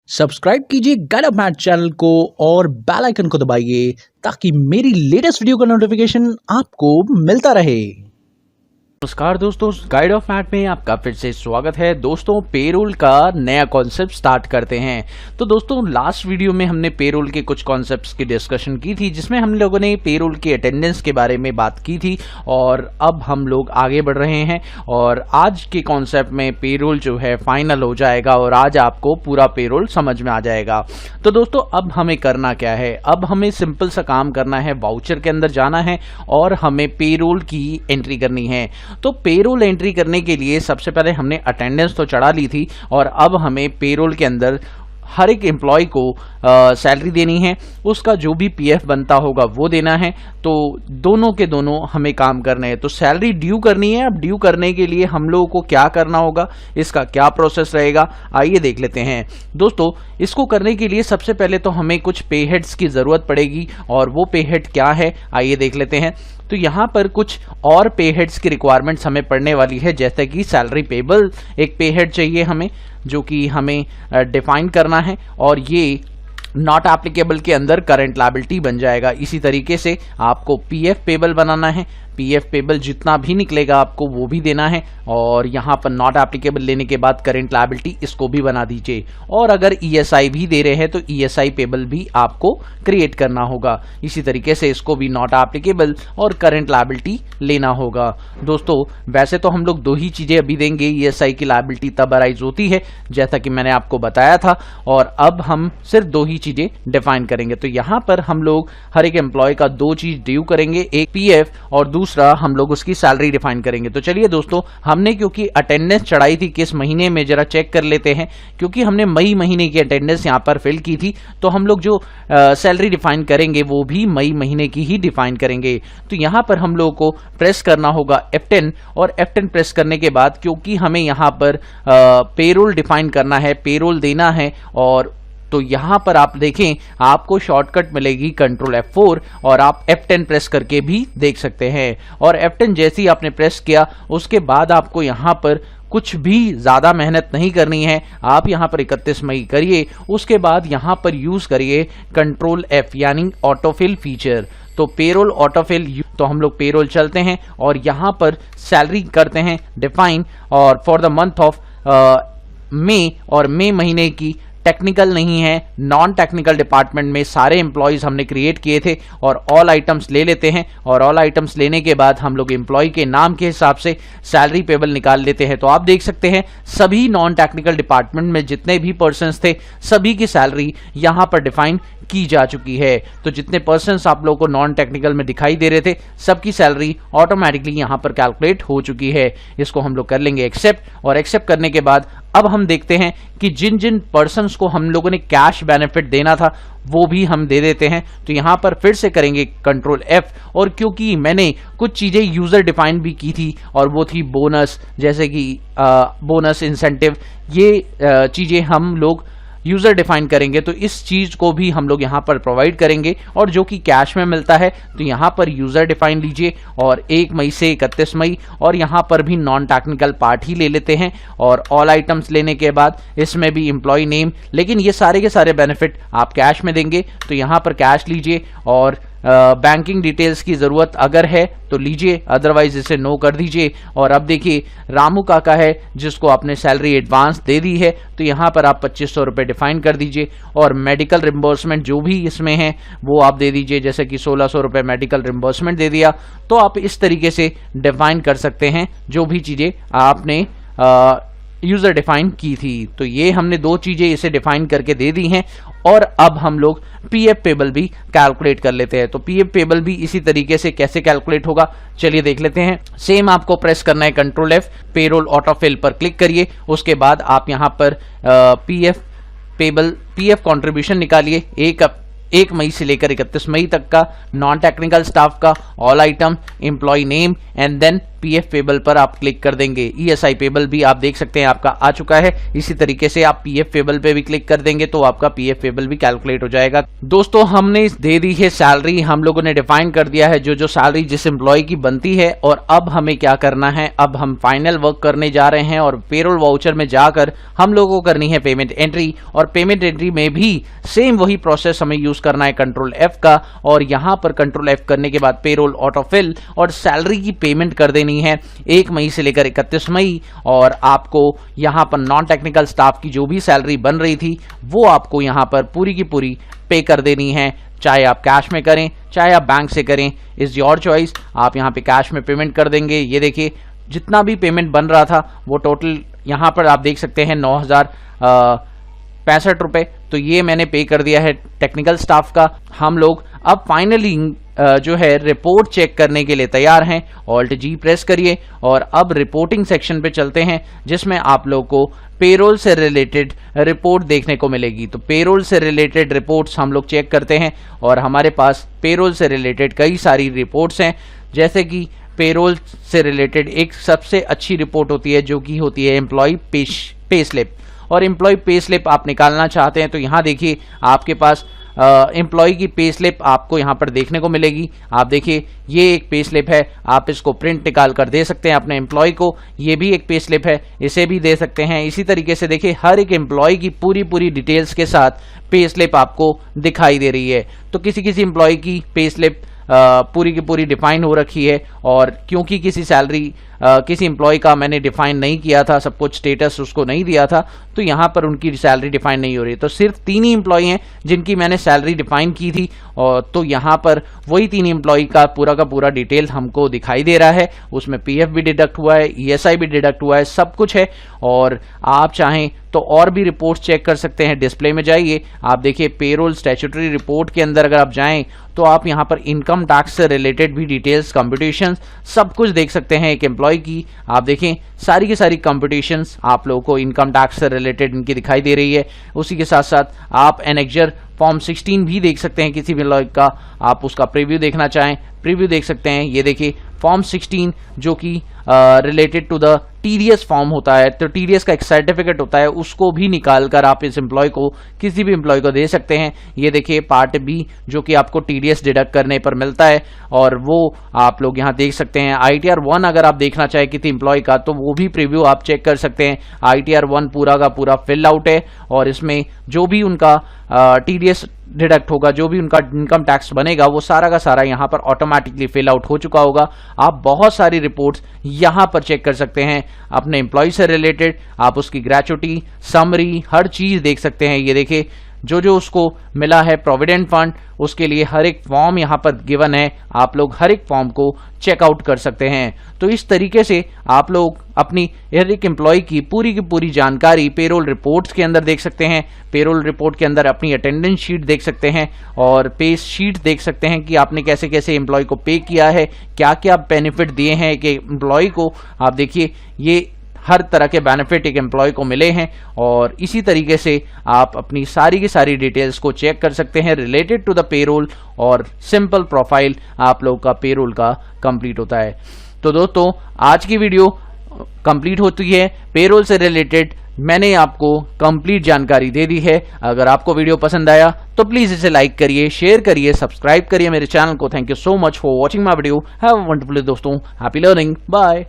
Subscribe कीजिए guide of math channel को और बेल आइकन को दबाइए ताकि मेरी लेटेस्ट वीडियो का नोटिफिकेशन आपको मिलता रहे। नमस्कार दोस्तों, गाइड ऑफ मैथ में आपका फिर से स्वागत है। दोस्तों, पेरोल का नया कॉन्सेप्ट स्टार्ट करते हैं। तो दोस्तों, लास्ट वीडियो में हमने पेरोल के कुछ कॉन्सेप्ट्स की डिस्कशन की थी, जिसमें हम लोगों ने पेरोल की अटेंडेंस के बारे में बात की थी और अब हम लोग आगे बढ़ रहे हैं और आज के कॉन्सेप्ट में पेरोल जो है फाइनल हो जाएगा और आज आपको पूरा पेरोल समझ में आ जाएगा। तो दोस्तों, अब हमें करना क्या है? अब हमें सिंपल सा काम करना है, वाउचर के अंदर जाना है और हमें पेरोल की एंट्री करनी है। तो पेरोल एंट्री करने के लिए सबसे पहले हमने अटेंडेंस तो चढ़ा ली थी और अब हमें पेरोल के अंदर हर एक एम्प्लॉय को सैलरी देनी है, उसका जो भी पीएफ बनता होगा वो देना है। तो दोनों के दोनों हमें काम करने हैं। तो सैलरी ड्यू करनी है। अब ड्यू करने के लिए हम लोगों को क्या करना होगा, इसका क्या प्रोसेस रहेगा, आइए देख लेते हैं। दोस्तों, इसको करने के लिए सबसे पहले तो हमें कुछ पे हेड्स की ज़रूरत पड़ेगी और वो पे हेड क्या है आइए देख लेते हैं। तो यहाँ पर कुछ और पे हेड्स की रिक्वायरमेंट्स हमें पड़ने वाली है, जैसे कि सैलरी पेबल एक पे हेड चाहिए हमें, जो कि हमें डिफाइन करना है और ये नॉट एप्लीकेबल के अंदर करंट लायबिलिटी बन जाएगा। इसी तरीके से आपको पीएफ पेबल बनाना है, पीएफ पेबल जितना भी निकलेगा आपको वो भी देना है और यहाँ पर नॉट एप्लीकेबल लेने के बाद करंट लायबिलिटी इसको भी बना दीजिए। और अगर ईएसआई भी दे रहे हैं तो ईएसआई पेबल भी आपको क्रिएट करना होगा। इसी तरीके से इसको भी नॉट एप्लीकेबल और करंट लायबिलिटी लेना होगा। दोस्तों, वैसे तो हम लोग दो ही चीज़ें अभी देंगे, ईएसआई की लायबिलिटी तब अराइज होती है जैसा कि मैंने आपको बताया था, और अब हम सिर्फ दो ही चीज़ें डिफाइन करेंगे। तो यहाँ पर हम लोग हर एक एम्प्लॉय का दो चीज़ ड्यू करेंगे, एक पीएफ और दूसरा हम लोग उसकी सैलरी डिफाइन करेंगे। तो चलिए दोस्तों, हमने क्योंकि अटेंडेंस चढ़ाई थी किस महीने में जरा चेक कर लेते हैं। क्योंकि हमने मई महीने की अटेंडेंस यहाँ पर फिल की थी, तो हम लोग जो सैलरी डिफाइन करेंगे वो भी मई महीने की ही डिफाइन करेंगे। तो यहाँ पर हम लोगों को प्रेस करना होगा F10 और F10 प्रेस करने के बाद, क्योंकि हमें यहाँ पर पेरोल डिफाइन करना है, पेरोल देना है, और तो यहां पर आप देखें आपको शॉर्टकट मिलेगी कंट्रोल F4 और आप F10 प्रेस करके भी देख सकते हैं। और F10 जैसे ही आपने प्रेस किया उसके बाद आपको यहां पर कुछ भी ज़्यादा मेहनत नहीं करनी है। आप यहां पर 31 मई करिए, उसके बाद यहां पर यूज़ करिए कंट्रोल F यानी ऑटोफिल फीचर। तो पेरोल ऑटोफिल, तो हम लोग पेरोल चलते हैं और यहां पर सैलरी करते हैं डिफाइन और for the month of May, और मई महीने की टेक्निकल नहीं है, नॉन टेक्निकल डिपार्टमेंट में सारे एम्प्लॉयज़ हमने क्रिएट किए थे और ऑल आइटम्स ले लेते हैं। और ऑल आइटम्स लेने के बाद हम लोग एम्प्लॉय के नाम के हिसाब से सैलरी पेबल निकाल लेते हैं। तो आप देख सकते हैं सभी नॉन टेक्निकल डिपार्टमेंट में जितने भी पर्सन्स थे सभी की सैलरी यहाँ पर डिफाइन की जा चुकी है। तो जितने पर्सन्स आप लोगों को नॉन टेक्निकल में दिखाई दे रहे थे सबकी सैलरी ऑटोमेटिकली यहाँ पर कैलकुलेट हो चुकी है। इसको हम लोग कर लेंगे एक्सेप्ट, और एक्सेप्ट करने के बाद अब हम देखते हैं कि जिन जिन पर्सन्स को हम लोगों ने कैश बेनिफिट देना था वो भी हम दे देते हैं। तो यहाँ पर फिर से करेंगे कंट्रोल F, और क्योंकि मैंने कुछ चीज़ें यूज़र डिफाइन भी की थी और वो थी बोनस, जैसे कि बोनस इंसेंटिव, ये चीज़ें हम लोग यूज़र डिफाइन करेंगे। तो इस चीज़ को भी हम लोग यहाँ पर प्रोवाइड करेंगे और जो कि कैश में मिलता है। तो यहाँ पर यूज़र डिफाइन लीजिए और 1 मई से 31 मई, और यहाँ पर भी नॉन टेक्निकल पार्ट ही ले लेते हैं और ऑल आइटम्स लेने के बाद इसमें भी एम्प्लॉय नेम, लेकिन ये सारे के सारे बेनिफिट आप कैश में देंगे। तो यहाँ पर कैश लीजिए और बैंकिंग डिटेल्स की ज़रूरत अगर है तो लीजिए, अदरवाइज इसे नो कर दीजिए। और अब देखिए रामू काका है जिसको आपने सैलरी एडवांस दे दी है, तो यहाँ पर आप 2500 रुपये डिफाइन कर दीजिए। और मेडिकल रिम्बर्समेंट जो भी इसमें है वो आप दे दीजिए, जैसे कि 1600 रुपये मेडिकल रिम्बर्समेंट दे दिया। तो आप इस तरीके से डिफाइन कर सकते हैं जो भी चीज़ें आपने यूज़र डिफाइन की थी। तो ये हमने दो चीज़ें इसे डिफाइन करके दे दी हैं। और अब हम लोग पीएफ पेबल भी कैलकुलेट कर लेते हैं। तो पीएफ पेबल भी इसी तरीके से कैसे कैलकुलेट होगा चलिए देख लेते हैं। सेम आपको प्रेस करना है कंट्रोल F, पेरोल ऑटोफिल पर क्लिक करिए, उसके बाद आप यहाँ पर पीएफ पेबल पीएफ कॉन्ट्रीब्यूशन निकालिए 1 मई से लेकर 31 मई तक का, नॉन टेक्निकल स्टाफ का, all item, employ name and then PF payable पर आप क्लिक कर देंगे। ईएसआई पेबल भी आप देख सकते हैं आपका आ चुका है। इसी तरीके से आप पीएफ पेबल पे भी क्लिक कर देंगे तो आपका पीएफ पेबल भी कैलकुलेट हो जाएगा। दोस्तों हमने दे दी है सैलरी, हम लोगों ने डिफाइन कर दिया है जो सैलरी जिस एम्प्लॉय की बनती है। और अब हमें क्या करना है, अब हम फाइनल वर्क करने जा रहे हैं और पेरोल वाउचर में जाकर हम लोगों को करनी है पेमेंट एंट्री। और पेमेंट एंट्री में भी सेम वही प्रोसेस हमें यूज करना है कंट्रोल एफ का। और यहां पर कंट्रोल एफ करने के बाद पेरोल ऑटोफिल और सैलरी की पेमेंट कर देनी है 1 मई से लेकर 31 मई। और आपको यहां पर नॉन टेक्निकल स्टाफ की जो भी सैलरी बन रही थी वो आपको यहां पर पूरी की पूरी पे कर देनी है, चाहे आप कैश में करें चाहे आप बैंक से करें, इज योर चॉइस। आप यहां पे कैश में पेमेंट कर देंगे। ये देखिए जितना भी पेमेंट बन रहा था वो टोटल यहां पर आप देख सकते हैं 9,065 रुपए, तो ये मैंने पे कर दिया है टेक्निकल स्टाफ का। हम लोग अब फाइनली जो है रिपोर्ट चेक करने के लिए तैयार हैं। ऑल्ट जी प्रेस करिए और अब रिपोर्टिंग सेक्शन पे चलते हैं जिसमें आप लोग को पेरोल से रिलेटेड रिपोर्ट देखने को मिलेगी। तो पेरोल से रिलेटेड रिपोर्ट्स हम लोग चेक करते हैं और हमारे पास पेरोल से रिलेटेड कई सारी रिपोर्ट्स हैं। जैसे कि पेरोल से रिलेटेड एक सबसे अच्छी रिपोर्ट होती है जो कि होती है एम्प्लॉय पे स्लिप। और एम्प्लॉय पे स्लिप आप निकालना चाहते हैं तो यहाँ देखिए आपके पास एम्प्लॉय की पे स्लिप आपको यहाँ पर देखने को मिलेगी। आप देखिए ये एक पे स्लिप है, आप इसको प्रिंट निकाल कर दे सकते हैं अपने एम्प्लॉय को। ये भी एक पे स्लिप है, इसे भी दे सकते हैं। इसी तरीके से देखिए हर एक एम्प्लॉय की पूरी डिटेल्स के साथ पे स्लिप आपको दिखाई दे रही है। तो किसी एम्प्लॉय की पे स्लिप पूरी की पूरी डिफाइन हो रखी है। और क्योंकि किसी एम्प्लॉय का मैंने डिफाइन नहीं किया था, सब कुछ स्टेटस उसको नहीं दिया था, तो यहाँ पर उनकी सैलरी डिफाइन नहीं हो रही। तो सिर्फ 3 ही एम्प्लॉय हैं जिनकी मैंने सैलरी डिफाइन की थी। और तो यहाँ पर वही 3 एम्प्लॉय का पूरा डिटेल हमको दिखाई दे रहा है। उसमें पीएफ भी डिडक्ट हुआ है, ईएसआई भी डिडक्ट हुआ है, सब कुछ है। और आप चाहें तो और भी रिपोर्ट चेक कर सकते हैं। डिस्प्ले में जाइए, आप देखिए पेरोल स्टैट्यूटरी रिपोर्ट के अंदर अगर आप जाएं तो आप यहाँ पर इनकम टैक्स से रिलेटेड भी डिटेल्स, कंप्यूटेशंस सब कुछ देख सकते हैं एक एम्प्लॉय की। आप देखें सारी की सारी कंप्यूटेशंस आप लोगों को इनकम टैक्स से रिलेटेड इनकी दिखाई दे रही है। उसी के साथ साथ आप एनेक्जर फॉर्म 16 भी देख सकते हैं किसी भी एम्प्लॉय का। आप उसका प्रीव्यू देखना चाहें प्रीव्यू देख सकते हैं। ये देखिए फॉर्म 16 जो कि related to the TDS form होता है, तो टीडीएस का एक सर्टिफिकेट होता है, उसको भी निकाल कर आप इस एम्प्लॉय को किसी भी एम्प्लॉय को दे सकते हैं। ये देखिए पार्ट बी जो कि आपको टीडीएस डिडक्ट करने पर मिलता है और वो आप लोग यहाँ देख सकते हैं। ITR 1 अगर आप देखना चाहें किसी एम्प्लॉय का तो वो भी प्रीव्यू आप चेक कर सकते हैं। ITR 1 पूरा का पूरा फिल आउट है और इसमें जो भी उनका टीडीएस डिडक्ट होगा, जो भी उनका इनकम टैक्स बनेगा वो सारा का सारा यहाँ पर ऑटोमेटिकली फिल आउट हो चुका होगा। आप बहुत सारी रिपोर्ट्स यहाँ पर चेक कर सकते हैं अपने एम्प्लॉय से रिलेटेड। आप उसकी ग्रेचुटी, समरी, हर चीज देख सकते हैं। ये देखिए जो उसको मिला है प्रोविडेंट फंड, उसके लिए हर एक फॉर्म यहाँ पर गिवन है। आप लोग हर एक फॉर्म को चेकआउट कर सकते हैं। तो इस तरीके से आप लोग अपनी हर एक एम्प्लॉय की पूरी जानकारी पेरोल रिपोर्ट्स के अंदर देख सकते हैं। पेरोल रिपोर्ट के अंदर अपनी अटेंडेंस शीट देख सकते हैं और पे शीट देख सकते हैं कि आपने कैसे कैसे एम्प्लॉय को पे किया है, क्या क्या बेनिफिट दिए हैं कि एम्प्लॉय को। आप देखिए ये हर तरह के बेनिफिट एक एम्प्लॉय को मिले हैं और इसी तरीके से आप अपनी सारी की सारी डिटेल्स को चेक कर सकते हैं रिलेटेड टू द पेरोल और सिंपल प्रोफाइल आप लोग का पेरोल का कंप्लीट होता है। तो दोस्तों आज की वीडियो कंप्लीट होती है। पेरोल से रिलेटेड मैंने आपको कंप्लीट जानकारी दे दी है। अगर आपको वीडियो पसंद आया तो प्लीज इसे लाइक करिए, शेयर करिए, सब्सक्राइब करिए मेरे चैनल को। Thank you so much for watching my video. Have a wonderful day दोस्तों। Happy learning. बाय।